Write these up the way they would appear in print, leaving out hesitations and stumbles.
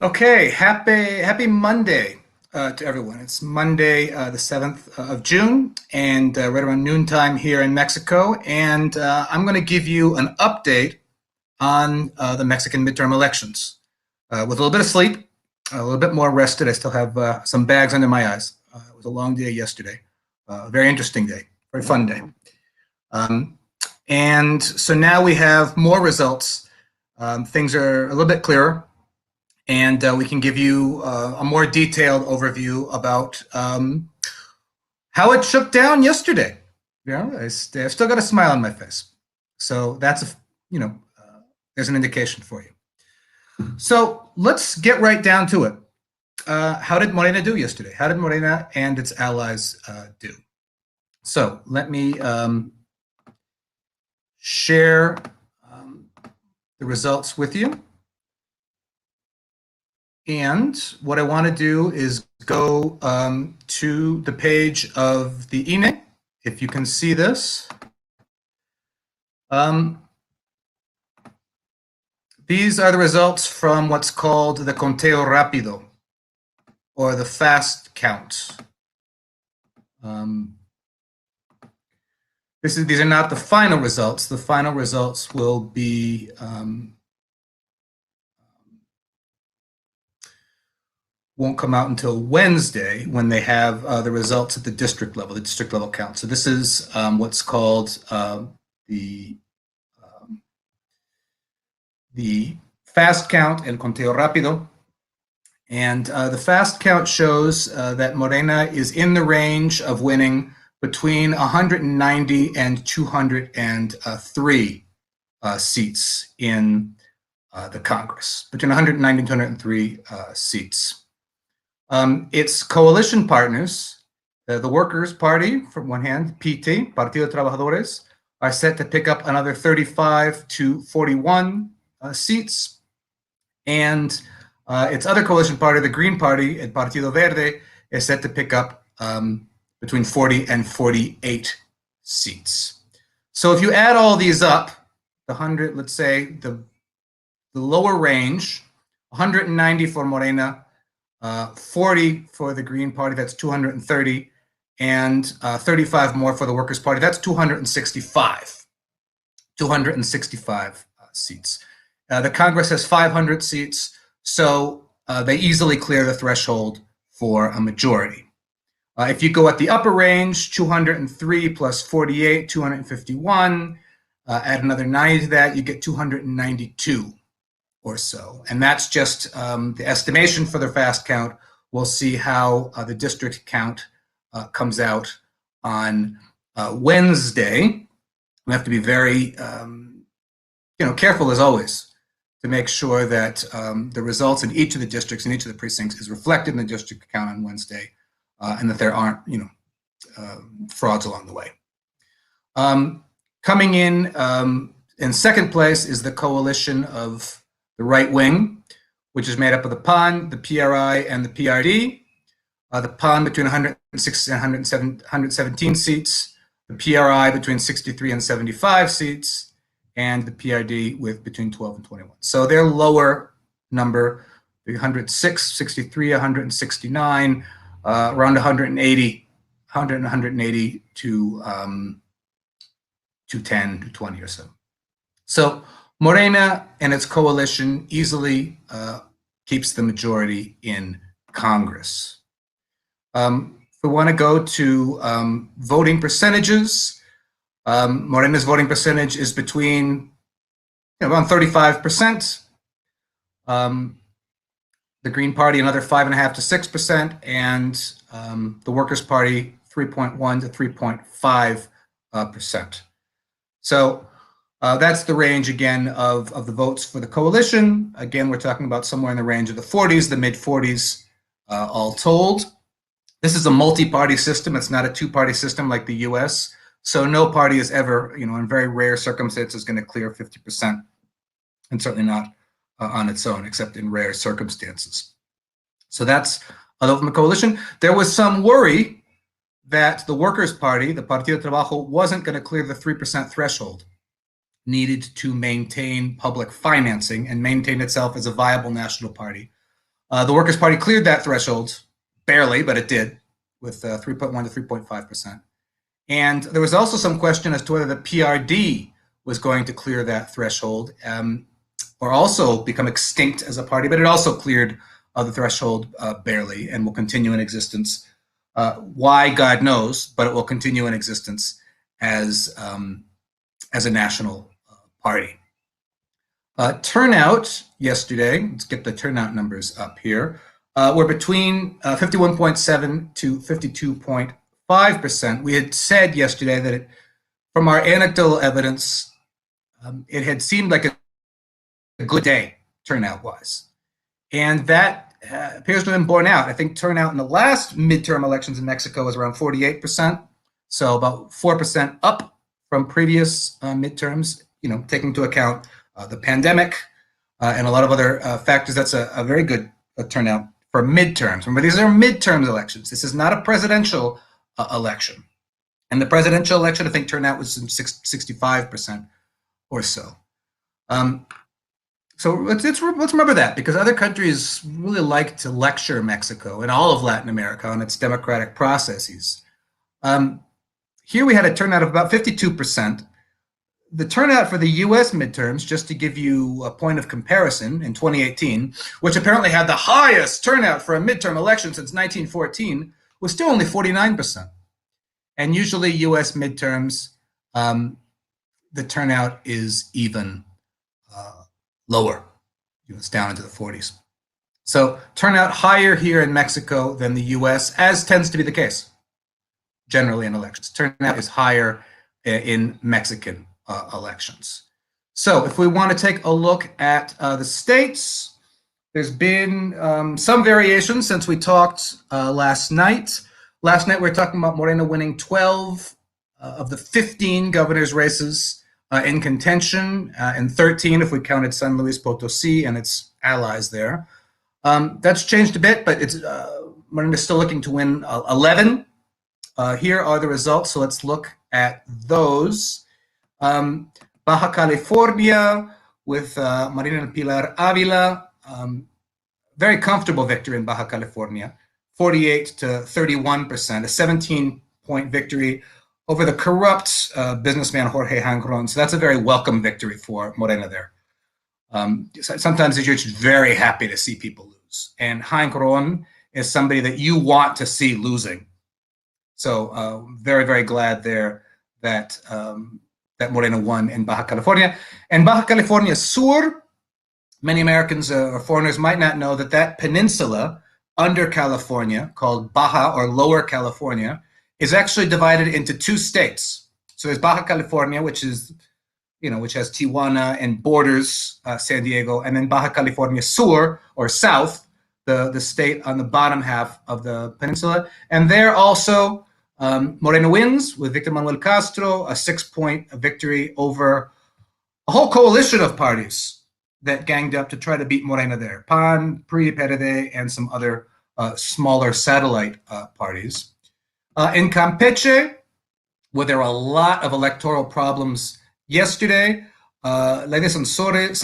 Okay, happy Monday to everyone. It's Monday, the 7th of June, and right around noontime here in Mexico. And I'm going to give you an update on the Mexican midterm elections. With a little bit of sleep, a little bit more rested. I still have some bags under my eyes. It was a long day yesterday, a very interesting day, very fun day. Um, and so now we have more results. Things are a little bit clearer, and we can give you a more detailed overview about how it shook down yesterday. I've still got a smile on my face, so that's there's an indication for you. So let's get right down to it. How did Morena do yesterday? How did Morena and its allies do? So let me share the results with you. And what I want to do is go to the page of the INE, if you can see this. These are the results from what's called the conteo rápido, or the fast count. These are not the final results. The final results will be won't come out until Wednesday, when they have the results at the district level count. So this is what's called the fast count and conteo rápido. And the fast count shows that Morena is in the range of winning between 190 and 203 seats in the Congress, between 190 and 203 seats. Its coalition partners, the Workers' Party, from one hand, PT, Partido de Trabajadores, are set to pick up another 35 to 41 seats. And its other coalition party, the Green Party, El Partido Verde, is set to pick up between 40 and 48 seats. So if you add all these up, let's say the lower range, 190 for Morena, 40 for the Green Party, that's 230, and 35 more for the Workers' Party, that's 265. 265 seats. The Congress has 500 seats, so they easily clear the threshold for a majority. If you go at the upper range, 203 plus 48, 251, add another 90 to that, you get 292 or so. And that's just the estimation for the fast count. We'll see how the district count comes out on Wednesday. We have to be very careful, as always, to make sure that the results in each of the districts, in each of the precincts, is reflected in the district count on Wednesday, and that there aren't frauds along the way. Coming in second place is the coalition of the right wing, which is made up of the PAN, the PRI, and the PRD. The PAN between 106 and 117 seats, the PRI between 63 and 75 seats, and the PRD with between 12 and 21. So their lower number, 106, 63, 169, around 180 to 210, 220 or so. So Morena and its coalition easily keeps the majority in Congress. If we want to go to voting percentages, Morena's voting percentage is between around 35%. The Green Party another 5.5 to 6%, and the Workers' Party 3.1 to 3.5%. So that's the range again of the votes for the coalition. Again, we're talking about somewhere in the range of the 40s, the mid 40s, all told. This is a multi-party system. It's not a two-party system like the US. So no party is ever, in very rare circumstances, going to clear 50%, and certainly not on its own, except in rare circumstances. So that's a vote from the coalition. There was some worry that the Workers' Party, the Partido de Trabajo, wasn't going to clear the 3% threshold needed to maintain public financing and maintain itself as a viable national party. The Workers' Party cleared that threshold, barely, but it did, with 3.1 to 3.5%. And there was also some question as to whether the PRD was going to clear that threshold or also become extinct as a party, but it also cleared the threshold barely and will continue in existence. Why, God knows, but it will continue in existence as a national party. Turnout yesterday, let's get the turnout numbers up here, were between 51.7 to 52.5%. We had said yesterday that from our anecdotal evidence, it had seemed like a good day turnout-wise. And that appears to have been borne out. I think turnout in the last midterm elections in Mexico was around 48%, so about 4% up from previous midterms, taking into account the pandemic and a lot of other factors. That's a very good turnout for midterms. Remember, these are midterm elections. This is not a presidential election. And the presidential election, I think turnout was 65% or so. So let's remember that, because other countries really like to lecture Mexico and all of Latin America on its democratic processes. Here we had a turnout of about 52%. The turnout for the US midterms, just to give you a point of comparison, in 2018, which apparently had the highest turnout for a midterm election since 1914, was still only 49%. And usually US midterms, the turnout is even lower. It's down into the 40s. So turnout higher here in Mexico than the US, as tends to be the case generally in elections. Turnout is higher in Mexican elections. So if we want to take a look at the states, there's been some variation since we talked last night. Last night we were talking about Morena winning 12 of the 15 governor's races in contention, and 13 if we counted San Luis Potosí and its allies there. That's changed a bit, but Morena is still looking to win 11. Here are the results, so let's look at those. Baja California with Marina Pilar Avila, very comfortable victory in Baja California, 48 to 31%, a 17-point victory over the corrupt businessman Jorge Hangron. So that's a very welcome victory for Morena there. Sometimes you're just very happy to see people lose, and Hangron is somebody that you want to see losing. So very, very glad there that that Morena won in Baja California. And Baja California Sur, many Americans or foreigners might not know that peninsula under California, called Baja or Lower California, is actually divided into two states. So there's Baja California, which is, which has Tijuana and borders San Diego, and then Baja California Sur, or South, the state on the bottom half of the peninsula. And there also, Morena wins with Victor Manuel Castro, a 6-point victory over a whole coalition of parties that ganged up to try to beat Morena there. PAN, PRI, PRD, and some other smaller satellite parties. In Campeche, where there were a lot of electoral problems yesterday, Lady Sansores,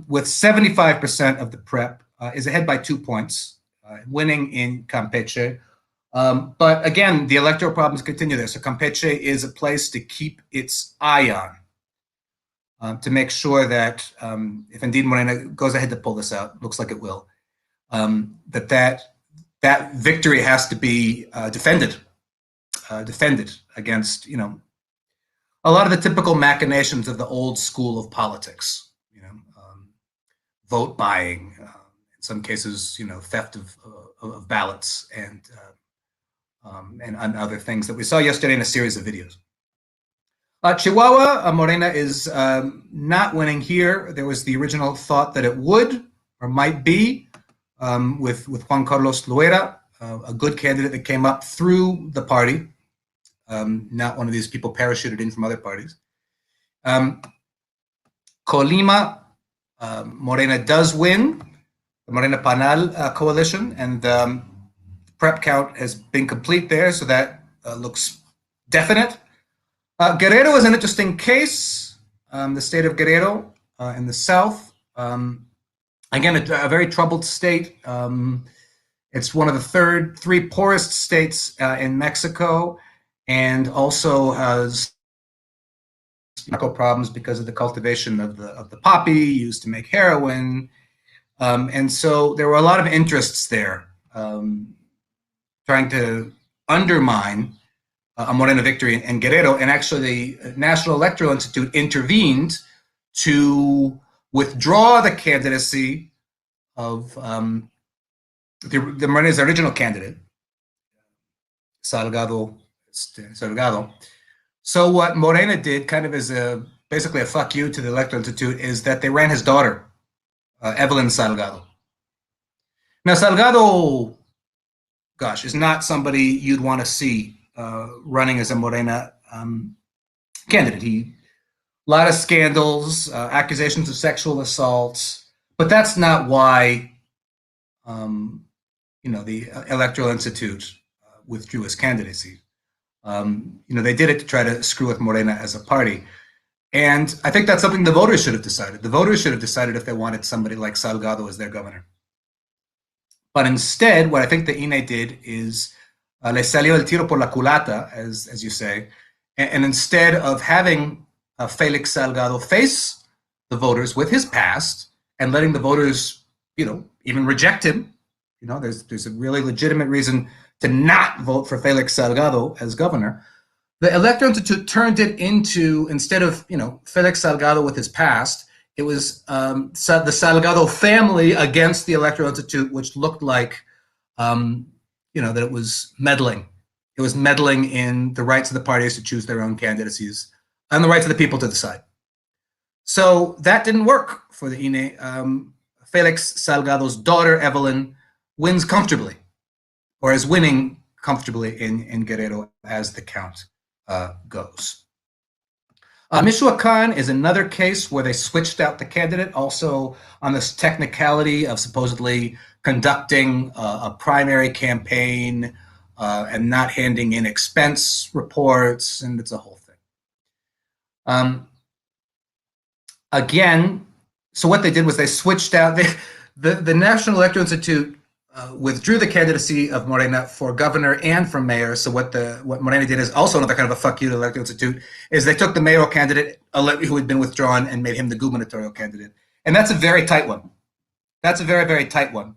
with 75% of the prep, is ahead by 2 points, winning in Campeche. But again, the electoral problems continue there. So Campeche is a place to keep its eye on, to make sure that if indeed Morena goes ahead to pull this out, looks like it will, that victory has to be defended against, a lot of the typical machinations of the old school of politics, vote buying, in some cases, theft of ballots and other things that we saw yesterday in a series of videos. Chihuahua, Morena is not winning here. There was the original thought that it would or might be with Juan Carlos Loera, a good candidate that came up through the party, not one of these people parachuted in from other parties. Colima, Morena does win, the Morena Panal coalition, and prep count has been complete there, so that looks definite. Guerrero is an interesting case. The state of Guerrero in the south. Again, a very troubled state. It's one of the three poorest states in Mexico, and also has medical problems because of the cultivation of the poppy used to make heroin. And so there were a lot of interests there trying to undermine a Morena victory in Guerrero. And actually, the National Electoral Institute intervened to withdraw the candidacy of the Morena's original candidate, Salgado. So what Morena did, kind of as basically a fuck you to the Electoral Institute, is that they ran his daughter, Evelyn Salgado. Now, Salgado, gosh, is not somebody you'd want to see running as a Morena candidate. A lot of scandals, accusations of sexual assault, but that's not why, the Electoral Institute withdrew his candidacy. They did it to try to screw with Morena as a party. And I think that's something the voters should have decided. The voters should have decided if they wanted somebody like Salgado as their governor. But instead, what I think the INE did is le salió el tiro por la culata, as you say, and instead of having Felix Salgado face the voters with his past and letting the voters, even reject him, there's a really legitimate reason to not vote for Felix Salgado as governor. The Electoral Institute turned it into, instead of, Felix Salgado with his past, it was the Salgado family against the Electoral Institute, which looked like, that it was meddling. It was meddling in the rights of the parties to choose their own candidacies and the rights of the people to decide. So that didn't work for the INE. Felix Salgado's daughter, Evelyn, wins comfortably, or is winning comfortably in Guerrero as the count goes. Michoacan is another case where they switched out the candidate, also on this technicality of supposedly conducting a primary campaign and not handing in expense reports, and it's a whole thing. Again, so what they did was they switched out the National Electoral Institute withdrew the candidacy of Morena for governor and for mayor. So what Morena did is also another kind of a fuck you to the Electoral Institute, is they took the mayoral candidate who had been withdrawn and made him the gubernatorial candidate. And that's a very tight one. That's a very, very tight one.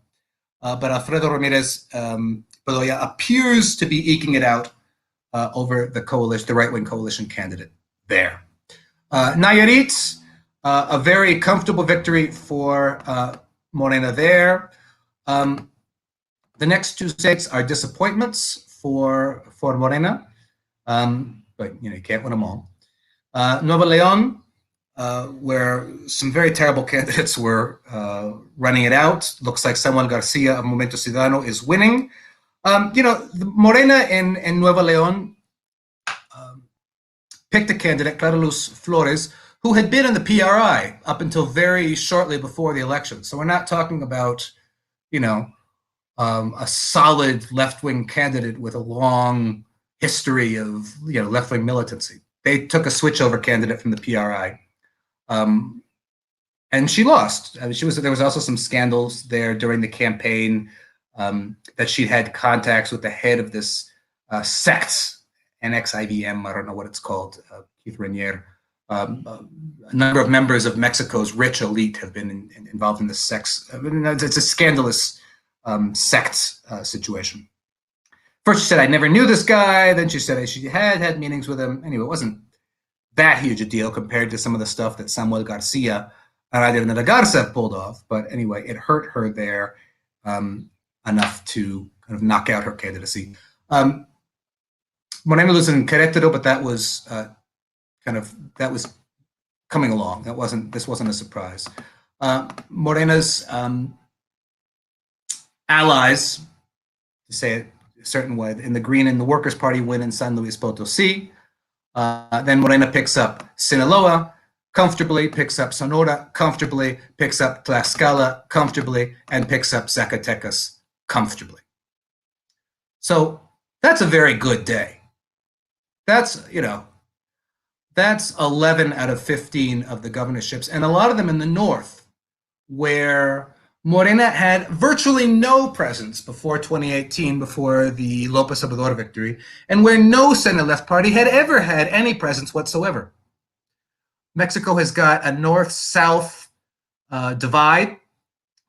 But Alfredo Ramirez Bedoya appears to be eking it out over the right-wing coalition candidate there. Nayarit, a very comfortable victory for Morena there. The next two states are disappointments for Morena, but you can't win them all. Nuevo León, where some very terrible candidates were running it out. Looks like Samuel Garcia of Movimiento Ciudadano is winning. Morena in Nuevo León picked a candidate, Clara Luz Flores, who had been in the PRI up until very shortly before the election. So we're not talking about, a solid left-wing candidate with a long history of left-wing militancy. They took a switchover candidate from the PRI, and she lost. There was also some scandals there during the campaign that she'd had contacts with the head of this sect, NXIVM, I don't know what it's called, Keith Renier. A number of members of Mexico's rich elite have been involved in this sex. It's a scandalous sect situation. First, she said, I never knew this guy. Then she said she had meetings with him. Anyway, it wasn't that huge a deal compared to some of the stuff that Samuel Garcia and Adriana de la Garza pulled off. But anyway, it hurt her there enough to kind of knock out her candidacy. Morena was in Querétaro, but that was that was coming along. This wasn't a surprise. Morena's allies, to say it a certain way, in the Green and the Workers' Party win in San Luis Potosí. Then Morena picks up Sinaloa comfortably, picks up Sonora comfortably, picks up Tlaxcala comfortably, and picks up Zacatecas comfortably. So that's a very good day. That's 11 out of 15 of the governorships, and a lot of them in the north, where Morena had virtually no presence before 2018, before the Lopez Obrador victory, and where no center-left party had ever had any presence whatsoever. Mexico has got a north-south divide,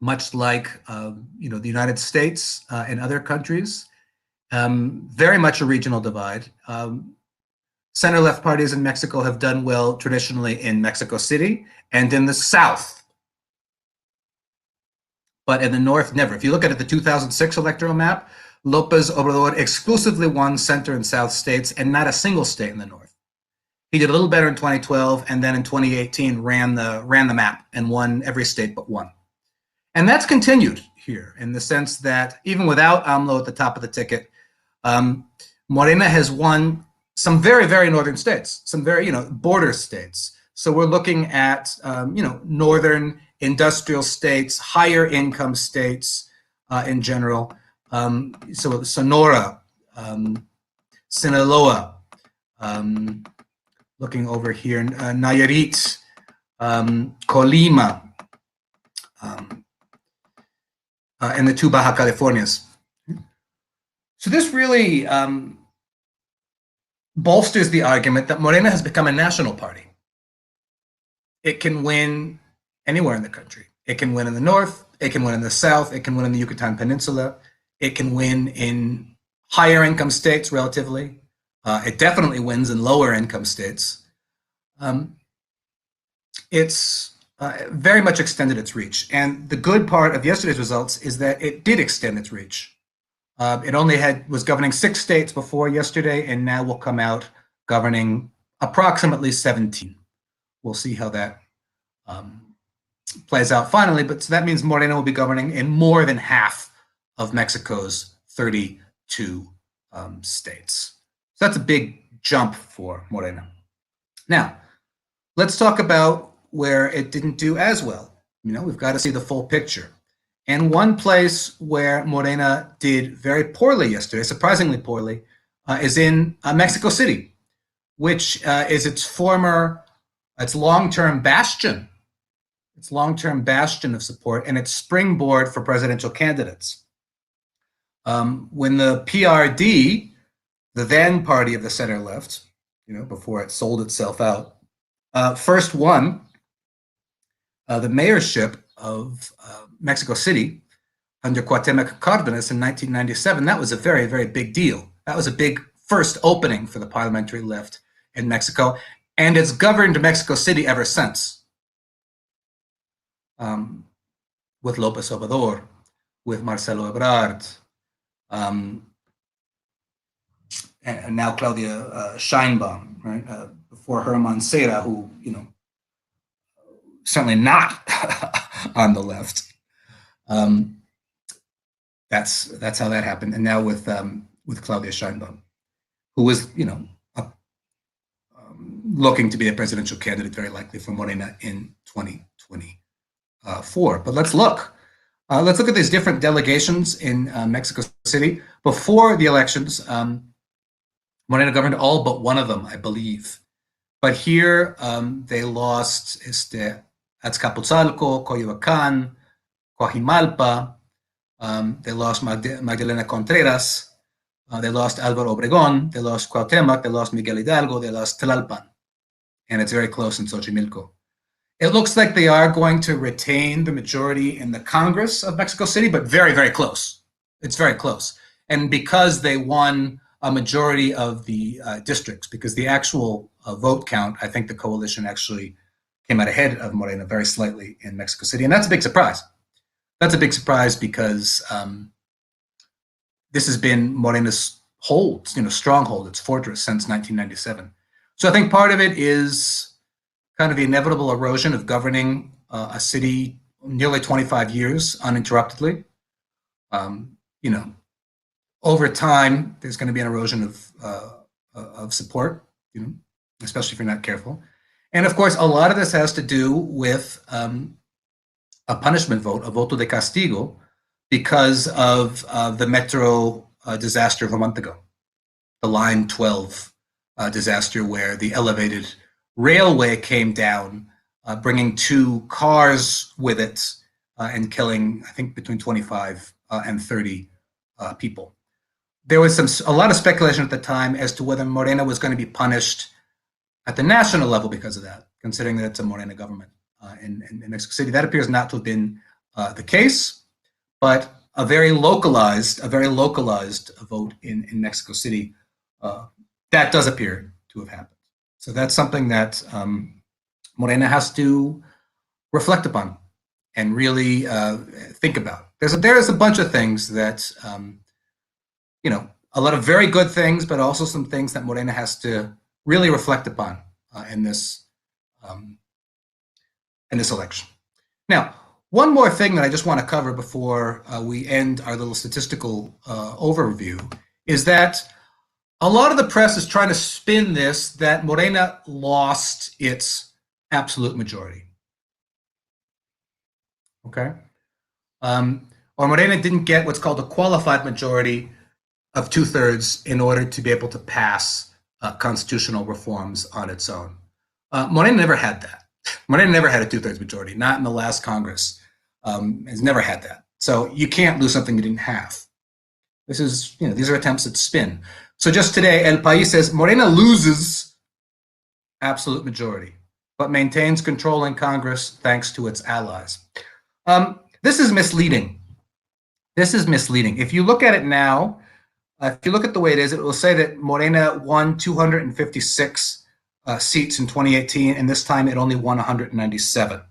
much like the United States and other countries. Very much a regional divide. Center-left parties in Mexico have done well traditionally in Mexico City and in the South. But in the North, never. If you look at the 2006 electoral map, Lopez Obrador exclusively won center and South states and not a single state in the North. He did a little better in 2012, and then in 2018 ran the map and won every state but one. And that's continued here in the sense that even without AMLO at the top of the ticket, Morena has won some very, very northern states, some very, border states. So we're looking at, northern industrial states, higher income states in general. So Sonora, Sinaloa, looking over here, Nayarit, Colima, and the two Baja Californias. So this really bolsters the argument that Morena has become a national party. It can win anywhere in the country. It can win in the North, it can win in the South, it can win in the Yucatan Peninsula, it can win in higher income states relatively. It definitely wins in lower income states. It's very much extended its reach. And the good part of yesterday's results is that it did extend its reach. It only was governing 6 states before yesterday, and now will come out governing approximately 17. We'll see how that plays out finally, but so that means Morena will be governing in more than half of Mexico's 32 states. So that's a big jump for Morena. Now, let's talk about where it didn't do as well. We've got to see the full picture. And one place where Morena did very poorly yesterday, surprisingly poorly, is in Mexico City, which is its long-term bastion. Its long-term bastion of support and its springboard for presidential candidates. When the PRD, the then party of the center left, before it sold itself out, first won the mayorship of Mexico City under Cuauhtemoc Cárdenas in 1997, that was a very, very big deal. That was a big first opening for the parliamentary left in Mexico, and it's governed Mexico City ever since. With Lopez Obrador, with Marcelo Ebrard, and now Claudia Sheinbaum, right? Before her Mancera, who, certainly not on the left. That's how that happened. And now with Claudia Sheinbaum, who was, looking to be a presidential candidate, very likely for Morena in 2024. But let's look. Let's look at these different delegations in Mexico City. Before the elections, Morena governed all but one of them, I believe. But here they lost Azcapotzalco, Coyoacán, Coajimalpa. They lost Magdalena Contreras. They lost Álvaro Obregón. They lost Cuauhtemoc. They lost Miguel Hidalgo. They lost Tlalpan. And it's very close in Xochimilco. It looks like they are going to retain the majority in the Congress of Mexico City, but very, very close. It's very close. And because they won a majority of the districts, because the actual vote count, I think the coalition actually came out ahead of Morena very slightly in Mexico City. And that's a big surprise. That's a big surprise because this has been Morena's hold, stronghold, its fortress since 1997. So I think part of it is kind of the inevitable erosion of governing a city nearly 25 years uninterruptedly. Over time, there's going to be an erosion of support, especially if you're not careful. And of course, a lot of this has to do with a punishment vote, a voto de castigo, because of the Metro disaster of a month ago, the Line 12 disaster where the elevated railway came down, bringing 2 cars with it and killing, I think, between 25 and 30 people. There was a lot of speculation at the time as to whether Morena was going to be punished at the national level because of that, considering that it's a Morena government in Mexico City. That appears not to have been the case, but a very localized vote in Mexico City, that does appear to have happened. So that's something that Morena has to reflect upon and really think about. There's a bunch of things that, a lot of very good things, but also some things that Morena has to really reflect upon in this election. Now, one more thing that I just want to cover before we end our little statistical overview is that a lot of the press is trying to spin this that Morena lost its absolute majority. Okay? Or Morena didn't get what's called a qualified majority of 2/3 in order to be able to pass constitutional reforms on its own. Morena never had that. Morena never had a 2/3 majority, not in the last Congress. Has never had that. So you can't lose something you didn't have. These are attempts at spin. So just today, El País says Morena loses absolute majority, but maintains control in Congress thanks to its allies. This is misleading. This is misleading. If you look at it now, if you look at the way it is, it will say that Morena won 256 seats in 2018, and this time it only won 197,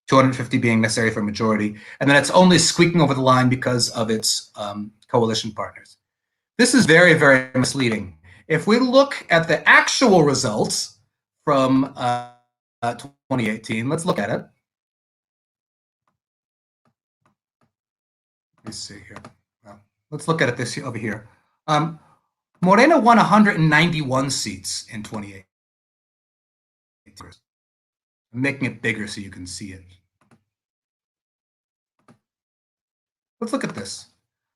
250 being necessary for a majority. And then it's only squeaking over the line because of its coalition partners. This is very, very misleading. If we look at the actual results from 2018, let's look at it. Let's see here. Let's look at it over here. Morena won 191 seats in 2018. I'm making it bigger so you can see it. Let's look at this.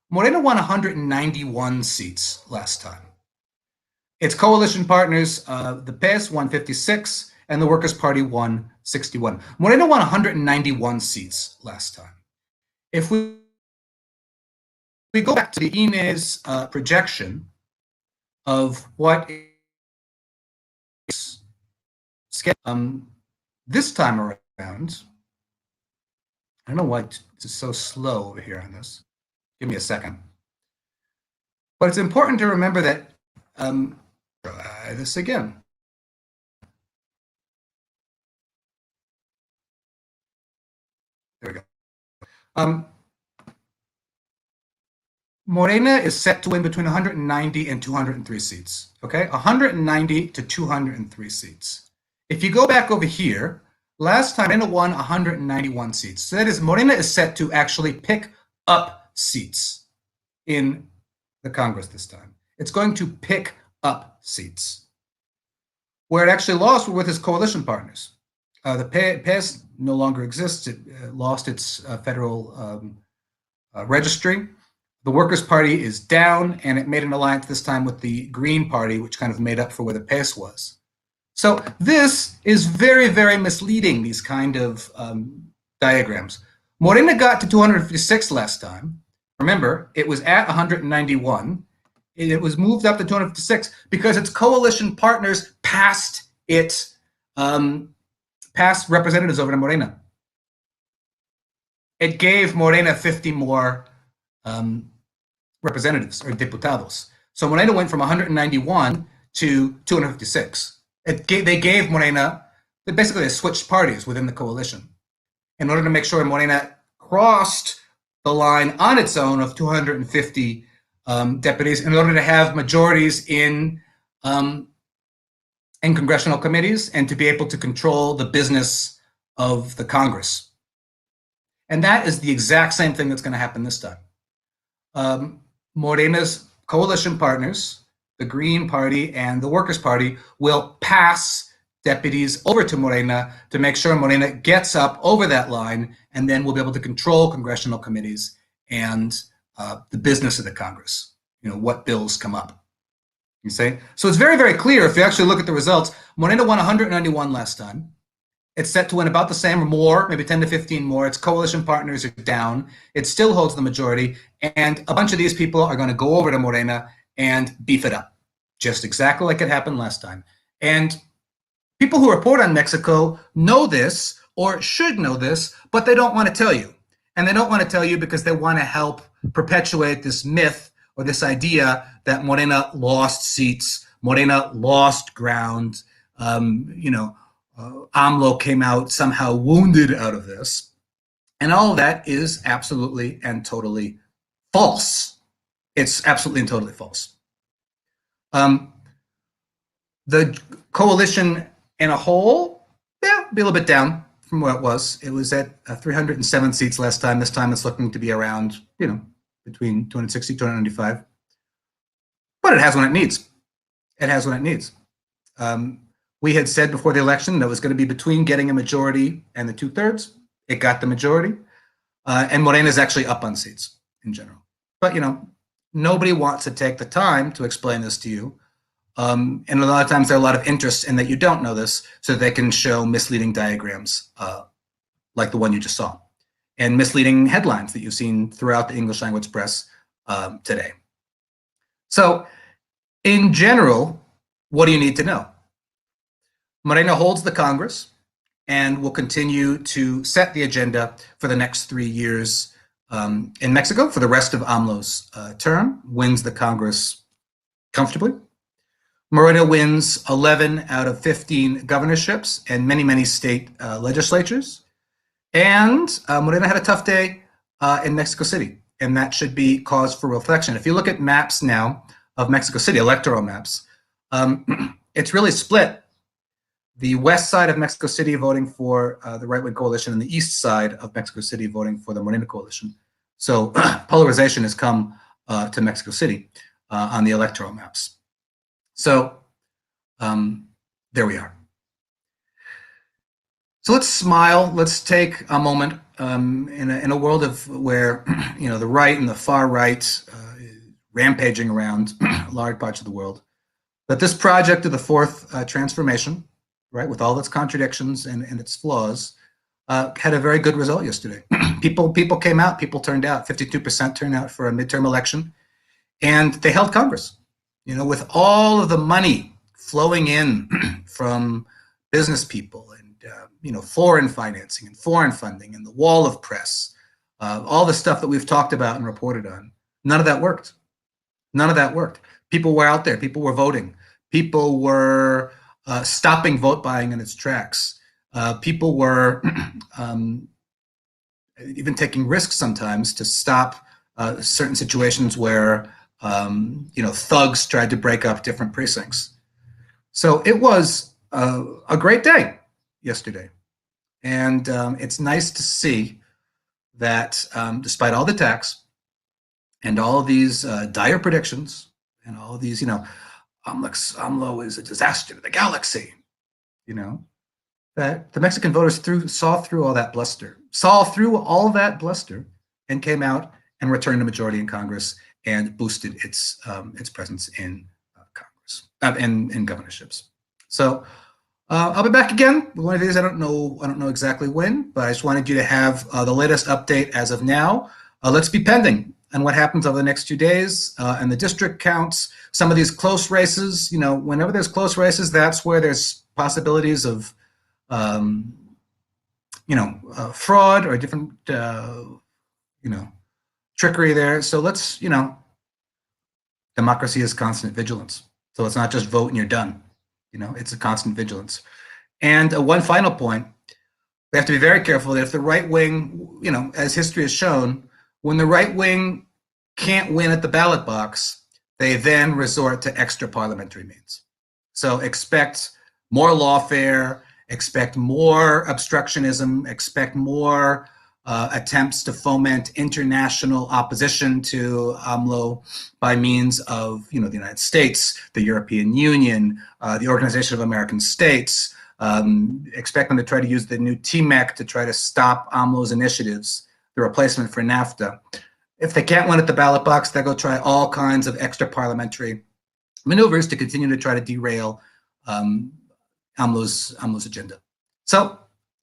Morena won 191 seats last time. Its coalition partners, the PES, won 56, and the Workers' Party won 61. Morena won 191 seats last time. If we go back to the INE's projection of what is this time around, I don't know why it's so slow over here on this. Give me a second. But it's important to remember that, try this again. There we go. Morena is set to win between 190 and 203 seats, okay? 190 to 203 seats. If you go back over here, last time Morena won 191 seats. So that is, Morena is set to actually pick up seats in the Congress this time. It's going to pick up seats. Where it actually lost were with its coalition partners. The PES no longer exists. It lost its federal registry. The Workers' Party is down, and it made an alliance this time with the Green Party, which kind of made up for where the PES was. So this is very, very misleading, these kind of diagrams. Morena got to 256 last time. Remember, it was at 191. It was moved up to 256 because its coalition partners passed representatives over to Morena. It gave Morena 50 more representatives or diputados. So Morena went from 191 to 256. They gave Morena, basically they switched parties within the coalition in order to make sure Morena crossed the line on its own of 250 deputies in order to have majorities in congressional committees and to be able to control the business of the Congress. And that is the exact same thing that's going to happen this time. Morena's coalition partners, the Green Party and the Workers' Party, will pass deputies over to Morena to make sure Morena gets up over that line, and then we'll be able to control congressional committees and the business of the Congress, what bills come up. You see? So it's very, very clear if you actually look at the results. Morena won 191 last time. It's set to win about the same or more, maybe 10 to 15 more. Its coalition partners are down. It still holds the majority. And a bunch of these people are going to go over to Morena and beef it up, just exactly like it happened last time. And people who report on Mexico know this or should know this, but they don't want to tell you. And they don't want to tell you because they want to help perpetuate this myth or this idea that Morena lost seats, Morena lost ground, AMLO came out somehow wounded out of this. And all of that is absolutely and totally false. It's absolutely and totally false. The coalition in a whole, yeah, be a little bit down from where it was. It was at 307 seats last time. This time it's looking to be around, between 260, 295. But it has what it needs. It has what it needs. We had said before the election that it was going to be between getting a majority and the 2/3. It got the majority. And Morena is actually up on seats in general. But, nobody wants to take the time to explain this to you. And a lot of times there are a lot of interest in that you don't know this so that they can show misleading diagrams like the one you just saw and misleading headlines that you've seen throughout the English language press today. So in general, what do you need to know? Morena holds the Congress and will continue to set the agenda for the next 3 years in Mexico for the rest of AMLO's term, wins the Congress comfortably. Morena wins 11 out of 15 governorships and many, many state legislatures. And Morena had a tough day in Mexico City, and that should be cause for reflection. If you look at maps now of Mexico City, electoral maps, it's really split. The west side of Mexico City voting for the right-wing coalition and the east side of Mexico City voting for the Morena coalition. So polarization has come to Mexico City on the electoral maps. So there we are. So let's smile. Let's take a moment in a world of where the right and the far right rampaging around large parts of the world. That this project of the fourth transformation, right, with all its contradictions and its flaws, had a very good result yesterday. People came out. People turned out. 52% turnout for a midterm election, and they held Congress. With all of the money flowing in from business people and, foreign financing and foreign funding and the wall of press, all the stuff that we've talked about and reported on, none of that worked. None of that worked. People were out there. People were voting. People were stopping vote buying in its tracks. People were even taking risks sometimes to stop certain situations where thugs tried to break up different precincts. So it was a great day yesterday. And it's nice to see that despite all the attacks and all of these dire predictions and all of these, AMLO is a disaster to the galaxy, that the Mexican voters saw through all that bluster, and came out and returned a majority in Congress and boosted its presence in Congress in governorships. So I'll be back again with one of these. I don't know exactly when, but I just wanted you to have the latest update as of now. Let's be pending on what happens over the next 2 days and the district counts. Some of these close races, whenever there's close races, that's where there's possibilities of fraud or different trickery there. So let's, democracy is constant vigilance. So it's not just vote and you're done. It's a constant vigilance. And one final point, we have to be very careful that if the right wing, as history has shown, when the right wing can't win at the ballot box, they then resort to extra parliamentary means. So expect more lawfare, expect more obstructionism, expect more attempts to foment international opposition to AMLO by means of, the United States, the European Union, the Organization of American States. Expect them to try to use the new TMEC to try to stop AMLO's initiatives, the replacement for NAFTA. If they can't win at the ballot box, they'll go try all kinds of extra parliamentary maneuvers to continue to try to derail AMLO's agenda. So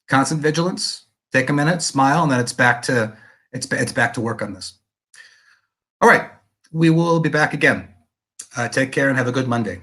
constant vigilance. Take a minute, smile, and then it's back to work on this. All right, we will be back again. Take care and have a good Monday.